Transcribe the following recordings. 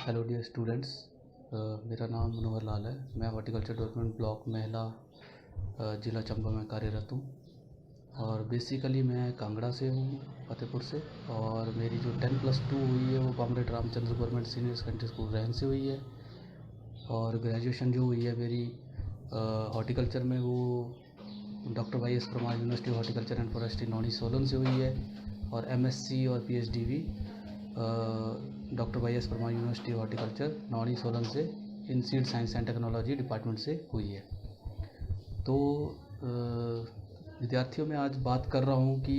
Hello dear students. मेरा नाम मनोहर लाल है। मैं हॉर्टिकल्चर डेवलपमेंट ब्लॉक महिला ज़िला चंबा में कार्यरत हूँ। और बेसिकली मैं कांगड़ा से हूँ, फतेहपुर से। और मेरी जो 10+2 हुई है वो comrade Ramchandra government senior secondary school रैन से हुई है। और ग्रेजुएशन जो हुई है मेरी हॉर्टिकल्चर में वो doctor Y S Parmar university horticulture and forestry Nauni Solan से हुई है। और एमएससी और पीएचडी भी doctor Y S Parmar university horticulture Nauni Solan से in seed science and technology department से हुई है। तो विद्यार्थियों में आज बात कर रहा हूँ कि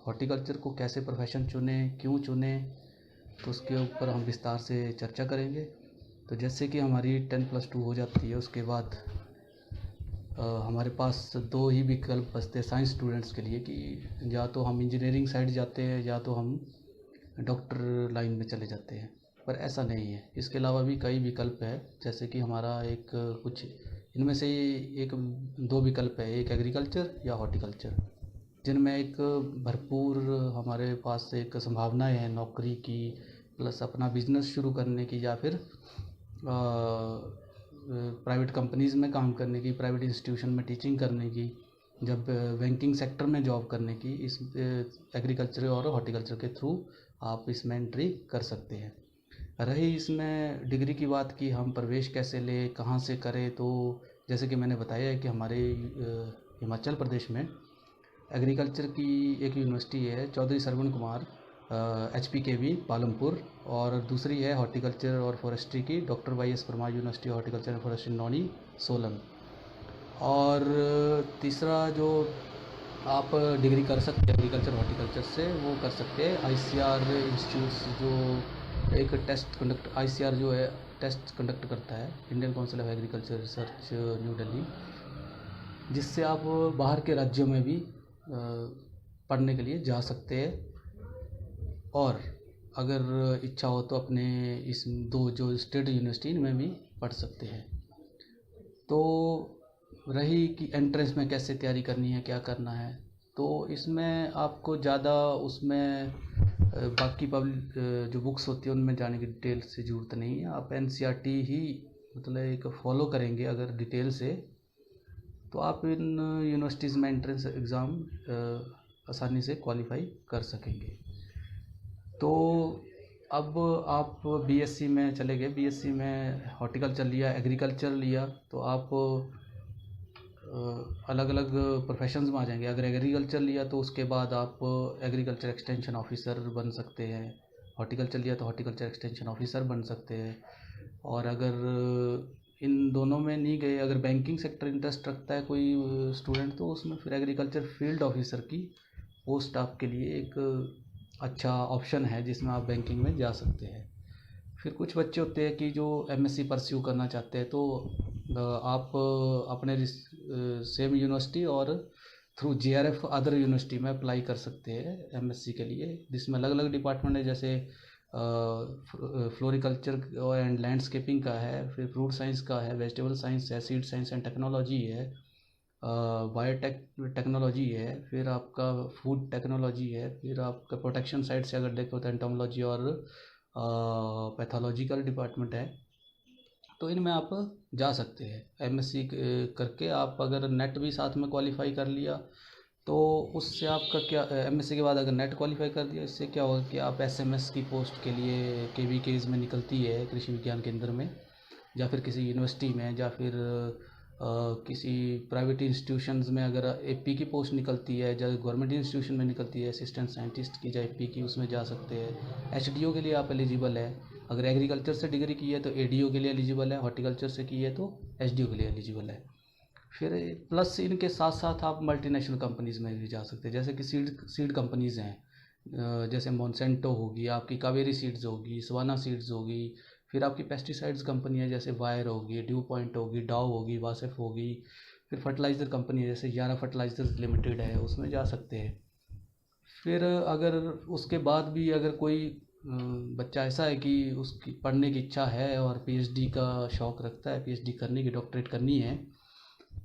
हॉर्टिकल्चर को कैसे प्रोफेशन चुने, क्यों चुने, तो उसके ऊपर हम विस्तार से चर्चा करेंगे। तो जैसे कि हमारी 10+2 हो जाती है, उसके बाद हमारे पास दो ही विकल्प बचते हैं साइंस स्टूडेंट्स के लिए कि या तो हम इंजीनियरिंग साइड जाते हैं या तो हम डॉक्टर लाइन में चले जाते हैं। पर ऐसा नहीं है, इसके अलावा भी कई विकल्प है। जैसे कि हमारा एक कुछ इनमें से एक दो विकल्प है, एक एग्रीकल्चर या हॉर्टिकल्चर, जिनमें एक भरपूर हमारे पास एक संभावनाएं हैं नौकरी की, प्लस अपना बिजनेस शुरू करने की, या फिर प्राइवेट कंपनीज़ में काम करने की, प्राइवेट इंस्टीट्यूशन में टीचिंग करने की, जब बैंकिंग सेक्टर में जॉब करने की। इस एग्रीकल्चर और हॉर्टिकल्चर के थ्रू आप इसमें एंट्री कर सकते हैं। रही इसमें डिग्री की बात की हम प्रवेश कैसे लें, कहाँ से करें, तो जैसे कि मैंने बताया है कि हमारे हिमाचल प्रदेश में एग्रीकल्चर की एक यूनिवर्सिटी है, चौधरी सरवण कुमार HPKV पालमपुर। और दूसरी है हॉर्टिकल्चर और फॉरेस्ट्री की doctor Y S Parmar university horticulture and forestry Nauni Solan. और तीसरा जो आप डिग्री कर सकते हैं एग्रीकल्चर हॉर्टिकल्चर से, वो कर सकते हैं ICR इंस्टीट्यूट्स, जो एक टेस्ट कंडक्ट ICR जो है टेस्ट कंडक्ट करता है, Indian council of agriculture research new Delhi, जिससे आप बाहर के राज्यों में भी पढ़ने के लिए जा सकते हैं। और अगर इच्छा हो तो अपने इस दो जो स्टेट यूनिवर्सिटी इनमें भी पढ़ सकते हैं। तो रही कि एंट्रेंस में कैसे तैयारी करनी है, क्या करना है, तो इसमें आपको ज़्यादा उसमें बाकी पब्लिक जो बुक्स होती है उनमें जाने की डिटेल से ज़रूरत नहीं है। आप NCERT ही मतलब एक फॉलो करेंगे अगर डिटेल से, तो आप इन यूनिवर्सिटीज़ में एंट्रेंस एग्ज़ाम आसानी से क्वालिफाई कर सकेंगे। तो अब आप BSc में चले गए, BSc में हॉर्टिकल्चर लिया, एग्रीकल्चर लिया, तो आप अलग अलग प्रोफेशंस में आ जाएंगे। अगर एग्रीकल्चर लिया तो उसके बाद आप एग्रीकल्चर एक्सटेंशन ऑफिसर बन सकते हैं, हॉर्टिकल्चर लिया तो हॉर्टिकल्चर एक्सटेंशन ऑफिसर बन सकते हैं। और अगर इन दोनों में नहीं गए, अगर बैंकिंग सेक्टर इंटरेस्ट रखता है कोई स्टूडेंट, तो उसमें फिर एग्रीकल्चर फील्ड ऑफिसर की पोस्ट आपके लिए एक अच्छा ऑप्शन है, जिसमें आप बैंकिंग में जा सकते हैं। फिर कुछ बच्चे होते हैं कि जो MSc परस्यू करना चाहते हैं, तो आप अपने सेम यूनिवर्सिटी और थ्रू JRF अदर यूनिवर्सिटी में अप्लाई कर सकते हैं MSc के लिए, जिसमें अलग अलग डिपार्टमेंट है। जैसे फ्लोरिकल्चर एंड लैंडस्केपिंग का है, फिर फ्रूट साइंस का है, वेजिटेबल साइंस है, सीड साइंस एंड टेक्नोलॉजी है, बायोटेक्नोलॉजी है, फिर आपका फूड टेक्नोलॉजी है, फिर आपका प्रोटेक्शन साइड से अगर देखो तो एंटोमोलॉजी और पैथोलॉजिकल डिपार्टमेंट है। तो इनमें आप जा सकते हैं। MSc करके आप अगर नेट भी साथ में क्वालिफाई कर लिया, तो उससे आपका क्या, MSc के बाद अगर नेट क्वालिफाई कर दिया, इससे क्या होगा कि आप SMS की पोस्ट के लिए KVKs में निकलती है कृषि विज्ञान केंद्र में, या फिर किसी यूनिवर्सिटी में, या फिर किसी प्राइवेट इंस्टीट्यूशंस में अगर AP की पोस्ट निकलती है, जब गवर्नमेंट इंस्टीट्यूशन में निकलती है असिस्टेंट साइंटिस्ट की, या AP की, उसमें जा सकते हैं। HDO के लिए आप एलिजिबल है। अगर एग्रीकल्चर से डिग्री की है तो ADO के लिए एलिजिबल है, हॉर्टिकल्चर से की है तो SDO के लिए एलिजिबल है। फिर प्लस इनके साथ साथ आप मल्टीनेशनल कंपनीज़ में भी जा सकते हैं। जैसे कि सीड कंपनीज़ हैं, जैसे मोनसेंटो होगी, आपकी कावेरी सीड्स होगी, सवाना सीड्स होगी। फिर आपकी पेस्टिसाइड्स कंपनी है, जैसे वायर होगी, ड्यू पॉइंट होगी, डाव होगी, वासेफ होगी। फिर फर्टिलाइज़र कंपनी है, जैसे यारा फर्टिलाइजर्स लिमिटेड है, उसमें जा सकते हैं। फिर अगर उसके बाद भी अगर कोई बच्चा ऐसा है कि उसकी पढ़ने की इच्छा है और PhD का शौक़ रखता है, PhD करने की, डॉक्टरेट करनी है,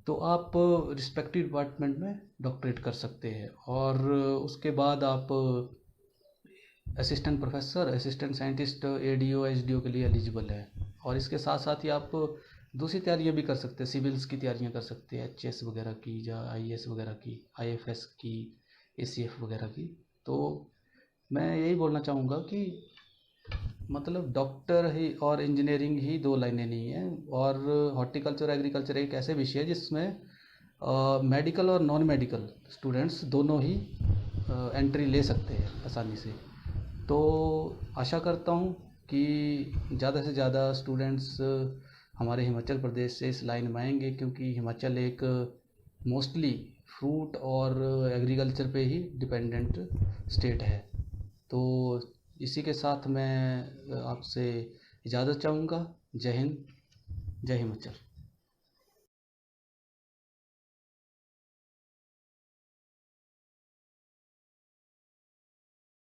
तो आप रिस्पेक्टिव डिपार्टमेंट में डॉक्टरेट कर सकते हैं। और उसके बाद आप assistant professor, assistant scientist, ADO, SDO के लिए एलिजिबल है। और इसके साथ साथ ही आप दूसरी तैयारियां भी कर सकते हैं, सिविल्स की तैयारियां कर सकते हैं, एचएस वगैरह की या आईएएस वगैरह की, आईएफएस की, एसीएफ वगैरह की। तो मैं यही बोलना चाहूँगा कि मतलब डॉक्टर ही और इंजीनियरिंग ही दो लाइनें नहीं हैं, और हॉर्टिकल्चर एग्रीकल्चर एक ऐसे विषय है जिसमें मेडिकल और नॉन मेडिकल स्टूडेंट्स दोनों ही एंट्री ले सकते हैं आसानी से। तो आशा करता हूँ कि ज़्यादा से ज़्यादा स्टूडेंट्स हमारे हिमाचल प्रदेश से इस लाइन में आएंगे, क्योंकि हिमाचल एक मोस्टली फ्रूट और एग्रीकल्चर पे ही डिपेंडेंट स्टेट है। तो इसी के साथ मैं आपसे इजाज़त चाहूँगा। जय हिंद, जय हिमाचल।